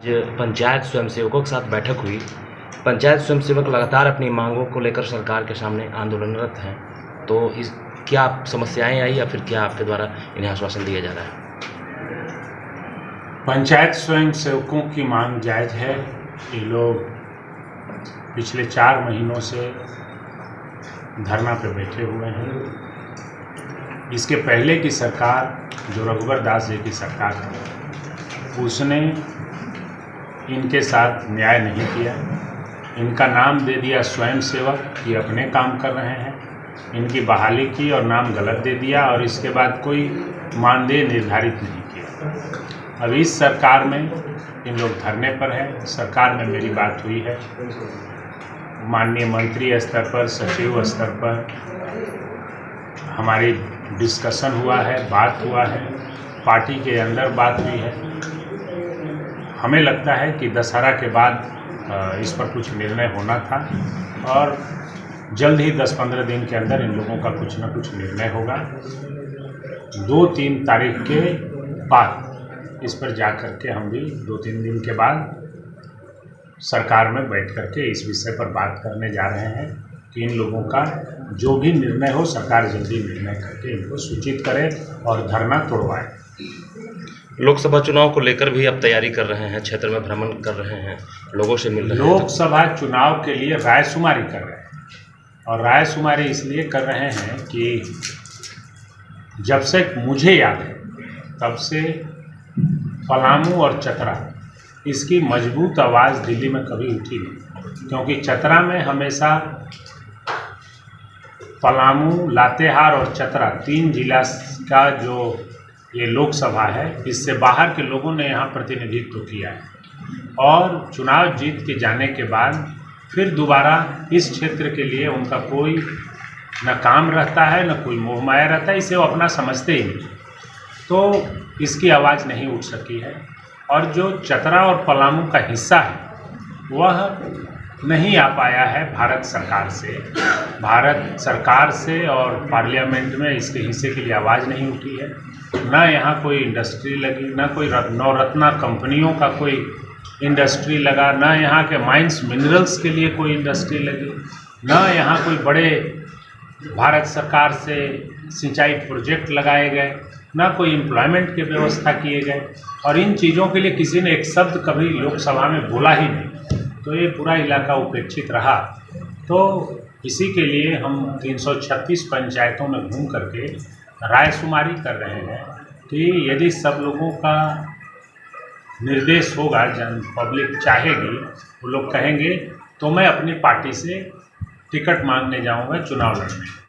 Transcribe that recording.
पंचायत स्वयंसेवकों के साथ बैठक हुई। पंचायत स्वयंसेवक लगातार अपनी मांगों को लेकर सरकार के सामने आंदोलनरत हैं, तो इस क्या समस्याएं आई या फिर क्या आपके द्वारा इन्हें आश्वासन दिया जा रहा है? पंचायत स्वयंसेवकों की मांग जायज़ है। ये लोग पिछले 4 महीनों से धरना पे बैठे हुए हैं। इसके पहले की सरकार, जो रघुवर दास जी की सरकार थी, उसने इनके साथ न्याय नहीं किया। इनका नाम दे दिया स्वयंसेवक, ये अपने काम कर रहे हैं। इनकी बहाली की और नाम गलत दे दिया और इसके बाद कोई मानदेय निर्धारित नहीं किया। अब इस सरकार में इन लोग धरने पर हैं। सरकार में मेरी बात हुई है, माननीय मंत्री स्तर पर, सचिव स्तर पर हमारी डिस्कशन हुआ है, बात हुआ है, पार्टी के अंदर बात हुई है। हमें लगता है कि दशहरा के बाद इस पर कुछ निर्णय होना था और जल्द ही 10-15 दिन के अंदर इन लोगों का कुछ न कुछ निर्णय होगा। 2-3 तारीख के बाद इस पर जा कर के हम भी 2-3 दिन के बाद सरकार में बैठ कर के इस विषय पर बात करने जा रहे हैं कि इन लोगों का जो भी निर्णय हो, सरकार जल्दी निर्णय करके इनको सूचित करे और धरना तोड़वाए। लोकसभा चुनाव को लेकर भी अब तैयारी कर रहे हैं, क्षेत्र में भ्रमण कर रहे हैं, लोगों से मिल रहे हैं। लोकसभा चुनाव के लिए रायशुमारी कर रहे हैं और रायशुमारी इसलिए कर रहे हैं कि जब से मुझे याद है तब से पलामू और चतरा, इसकी मजबूत आवाज़ दिल्ली में कभी उठी नहीं, क्योंकि चतरा में हमेशा पलामू, लातेहार और चतरा 3 जिला का जो ये लोकसभा है, इससे बाहर के लोगों ने यहाँ प्रतिनिधित्व किया है और चुनाव जीत के जाने के बाद फिर दोबारा इस क्षेत्र के लिए उनका कोई न काम रहता है, न कोई मोह माया रहता है, इसे वो अपना समझते ही नहीं, तो इसकी आवाज़ नहीं उठ सकी है। और जो चतरा और पलामू का हिस्सा है वह नहीं आ पाया है भारत सरकार से और पार्लियामेंट में इसके हिस्से के लिए आवाज़ नहीं उठी है। ना यहाँ कोई इंडस्ट्री लगी, ना कोई नवरत्ना कंपनियों का कोई इंडस्ट्री लगा, ना यहाँ के माइंस मिनरल्स के लिए कोई इंडस्ट्री लगी, ना यहाँ कोई बड़े भारत सरकार से सिंचाई प्रोजेक्ट लगाए गए, ना कोई एम्प्लॉयमेंट की व्यवस्था किए गए और इन चीज़ों के लिए किसी ने एक शब्द कभी लोकसभा में बोला ही नहीं। तो ये पूरा इलाका उपेक्षित रहा। तो इसी के लिए हम 336 पंचायतों में घूम करके रायशुमारी कर रहे हैं कि यदि सब लोगों का निर्देश होगा, जन पब्लिक चाहेगी, वो लोग कहेंगे, तो मैं अपनी पार्टी से टिकट मांगने जाऊंगा चुनाव लड़ने।